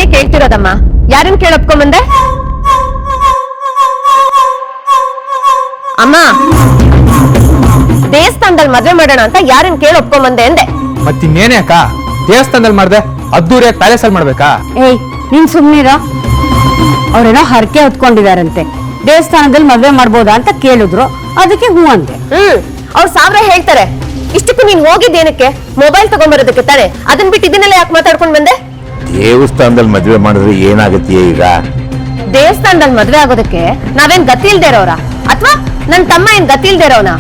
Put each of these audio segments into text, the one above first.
ಅದನ್ನೇ ಕೇಳ್ತಿರೋದಮ್ಮ. ಯಾರನ್ ಕೇಳೊಪ್ಕೊಂಬಂದೆ? ಅಮ್ಮ, ದೇವಸ್ಥಾನದಲ್ಲಿ ಮದ್ವೆ ಮಾಡೋಣ ಅಂತ ಯಾರನ್ ಕೇಳೊಪ್ಕೊಂಬಂದೆ ಅಂದೆ. ಮತ್ತಿನ್ನೇನೆ ಅಕ್ಕ, ದೇವಸ್ಥಾನದಲ್ಲಿ ಮಾಡ್ದೆ ಅದ್ದೂರಿಯಾಗಿ ಪ್ಯಾಲೇಸ್ ಅಲ್ಲಿ ಮಾಡ್ಬೇಕಾ? ಏಯ್ ನೀನ್ ಸುಮ್ನಿರ. ಅವ್ರೇನೋ ಹರಕೆ ಹೊತ್ಕೊಂಡಿದಾರಂತೆ, ದೇವಸ್ಥಾನದಲ್ಲಿ ಮದ್ವೆ ಮಾಡ್ಬೋದಾ ಅಂತ ಕೇಳಿದ್ರು, ಅದಕ್ಕೆ ಹೂ ಅಂದೆ. ಅವ್ರು 1000 ಹೇಳ್ತಾರೆ. ಇಷ್ಟಕ್ಕೂ ನೀನ್ ಹೋಗಿದ್ದೇನಕ್ಕೆ? ಮೊಬೈಲ್ ತಗೊಂಡ್ಬರೋದಕ್ಕೆ ತಾನೆ. ಅದನ್ ಬಿಟ್ಟು ಇದನ್ನೆಲ್ಲ ಯಾಕೆ ಮಾತಾಡ್ಕೊಂಡ್ ಬಂದೆ? ದೇವಸ್ಥಾನದಲ್ಲಿ ಮದ್ವೆ ಮಾಡಿದ್ರೆ ಏನಾಗತ್ತೀಯ ಈಗ? ದೇವಸ್ಥಾನದಲ್ಲಿ ಮದ್ವೆ ಆಗೋದಕ್ಕೆ ನಾವೇನ್ ಗತಿ ಇಲ್ದೇ ಇರೋರ? ಅಥವಾ ನನ್ ತಮ್ಮ ಏನ್ ಗತಿ ಇಲ್ದೇ ಇರೋನ?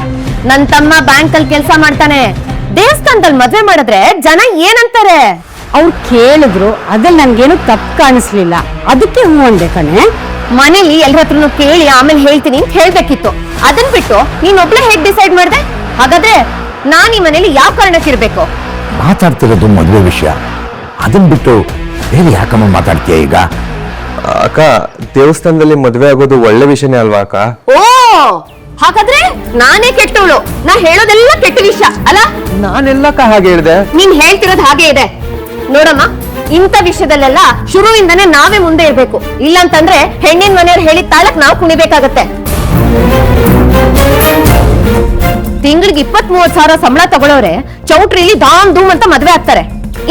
ನನ್ ತಮ್ಮ ಬ್ಯಾಂಕ್ ಅಲ್ಲಿ ಕೆಲಸ ಮಾಡ್ತಾನೆ. ದೇವಸ್ಥಾನದಲ್ಲಿ ಮದ್ವೆ ಮಾಡಿದ್ರೆ ಜನ ಏನಂತಾರೆ? ಅವ್ರು ಕೇಳಿದ್ರು, ಅದ್ರಲ್ಲಿ ನನ್ಗೇನು ತಪ್ಪು ಕಾಣಿಸ್ಲಿಲ್ಲ, ಅದಕ್ಕೆ ಹೂ ಅಂದೆ ಕಣೆ. ಮನೇಲಿ ಎಲ್ರ ಹತ್ರನು ಕೇಳಿ ಆಮೇಲೆ ಹೇಳ್ತೀನಿ ಅಂತ ಹೇಳ್ಬೇಕಿತ್ತು. ಅದನ್ ಬಿಟ್ಟು ನೀನ್ ಒಬ್ಳೆ ಹೇಗ್ ಡಿಸೈಡ್ ಮಾಡ್ದೆ? ಹಾಗಾದ್ರೆ ನಾನ್ ಈ ಮನೇಲಿ ಯಾವ ಕಾರಣಕ್ಕಿರ್ಬೇಕು? ಮಾತಾಡ್ತಿರೋದು ಮದುವೆ ವಿಷಯ, ಅದನ್ ಬಿಟ್ಟು ಬೇರೆ ಯಾಕಮ್ಮ ಮಾತಾಡ್ತೀಯ ಈಗ? ಅಕ್ಕ, ದೇವಸ್ಥಾನದಲ್ಲಿ ಮದ್ವೆ ಆಗೋದು ಒಳ್ಳೆ ವಿಷಯನೇ ಅಲ್ವಾ ಅಕ್ಕ? ಓ, ಹಾಗಾದ್ರೆ ನಾನೇ ಕೆಟ್ಟವಳು. ನಾ ಹೇಳೋದೆಲ್ಲ ಕೆಟ್ಟ ವಿಷಯ ಅಲ್ಲ? ನಾನೆಲ್ಲಕ್ಕ ಹಾಗೆ ಹೇಳಿದೆ. ನೀನ್ ಹೇಳ್ತಿರೋದು ಹಾಗೆ ಇದೆ ನೋಡಮ್ಮ. ಇಂಥ ವಿಷಯದಲ್ಲೆಲ್ಲ ಶುರುವಿಂದನೇ ನಾವೇ ಮುಂದೆ ಇರ್ಬೇಕು. ಇಲ್ಲಂತಂದ್ರೆ ಹೆಣ್ಣಿನ ಮನೆಯವ್ರು ಹೇಳಿದ ತಾಳಕ್ ನಾವು ಕುಣಿಬೇಕಾಗತ್ತೆ. ತಿಂಗಳಿಗೆ 20-30 ಸಾವಿರ ಸಂಬಳ ತಗೊಳ್ಳೋರೆ ಚೌಟ್ರಿಲಿ ಧಾಮ್ ಧೂಮ್ ಅಂತ ಮದ್ವೆ ಆಗ್ತಾರೆ.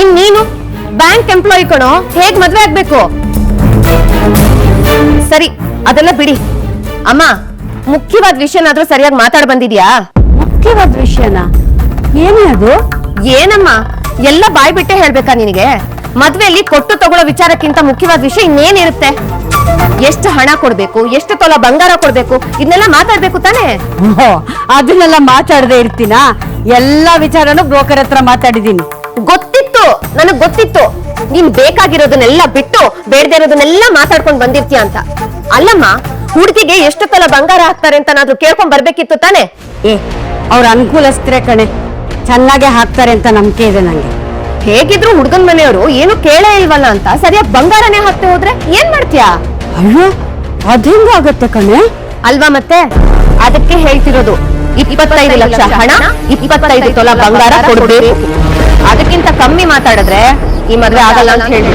ಇನ್ ನೀನು ಬ್ಯಾಂಕ್ ಎಂಪ್ಲಾಯಿ ಕಣೋ, ಹೇಗ್ ಮದ್ವೆ ಆಗ್ಬೇಕು? ಸರಿ, ಅದೆಲ್ಲ ಬಿಡಿ. ಅಮ್ಮ, ಮುಖ್ಯವಾದ ವಿಷಯನಾದ್ರೂ ಸರಿಯಾಗಿ ಮಾತಾಡ್ ಬಂದಿದ್ಯಾ? ಮುಖ್ಯವಾದ ವಿಷಯನಾ? ಏನೇ ಅದು? ಏನಮ್ಮ ಎಲ್ಲ ಬಾಯ್ ಬಿಟ್ಟೆ ಹೇಳ್ಬೇಕಾ ನಿನಗೆ? ಮದ್ವೆಯಲ್ಲಿ ಕೊಟ್ಟು ತಗೊಳ್ಳೋ ವಿಚಾರಕ್ಕಿಂತ ಮುಖ್ಯವಾದ ವಿಷಯ ಇನ್ನೇನಿರುತ್ತೆ? ಎಷ್ಟು ಹಣ ಕೊಡ್ಬೇಕು, ಎಷ್ಟು ತೊಲ ಬಂಗಾರ ಕೊಡ್ಬೇಕು, ಇದನ್ನೆಲ್ಲ ಮಾತಾಡ್ಬೇಕು ತಾನೆ. ಅದನ್ನೆಲ್ಲ ಮಾತಾಡದೆ ಇರ್ತೀನ? ಎಲ್ಲಾ ವಿಚಾರನು ಬ್ರೋಕರ್ ಹತ್ರ ಮಾತಾಡಿದೀನಿ. ಗೊತ್ತಿತ್ತು, ನನಗ್ ಗೊತ್ತಿತ್ತು ನೀನ್ ಬೇಕಾಗಿರೋದನ್ನೆಲ್ಲ ಬಿಟ್ಟು ಬೇಡದೇ ಇರೋದನ್ನೆಲ್ಲ ಮಾತಾಡ್ಕೊಂಡ್ ಬಂದಿರ್ತೀಯ ಅಂತ. ಅಲ್ಲಮ್ಮ, ಹುಡುಗಿಗೆ ಎಷ್ಟು ತೊಲ ಬಂಗಾರ ಹಾಕ್ತಾರೆ ಅಂತ ನಾದ್ರು ಕೇಳ್ಕೊಂಡ್ ಬರ್ಬೇಕಿತ್ತು ತಾನೆ. ಅವ್ರ ಅನುಕೂಲಸ್ತಿರೆ ಕಣೆ, ಚೆನ್ನಾಗೆ ಹಾಕ್ತಾರೆ ಅಂತ ನಂಬಿಕೆ ಇದೆ ನಂಗೆ. ಹೇಗಿದ್ರು ಹುಡುಗನ್ ಮನೆಯವರು ಏನು ಕೇಳೇ ಇಲ್ವಲ್ಲ ಅಂತ ಸರಿಯಾಗಿ ಬಂಗಾರನೇ ಹಾಕ್ತೆ ಹೋದ್ರೆ ಏನ್ ಮಾಡ್ತೀಯಾ? ಅಯ್ಯೋ, ಅದೇಂಗ ಆಗತ್ತೆ ಕಣೆ? ಅಲ್ವಾ ಮತ್ತೆ? ಅದಕ್ಕೆ ಹೇಳ್ತಿರೋದು, 25 ಲಕ್ಷ ಹಣ, 25 ತೊಲ ಬಂಗಾರ ಕೊಡ್ಬೇಕು. ಅದಕ್ಕಿಂತ ಕಮ್ಮಿ ಮಾತಾಡಿದ್ರೆ ಈ ಮದ್ವೆ ಆಗಲ್ಲ ಅಂತ ಹೇಳಿ.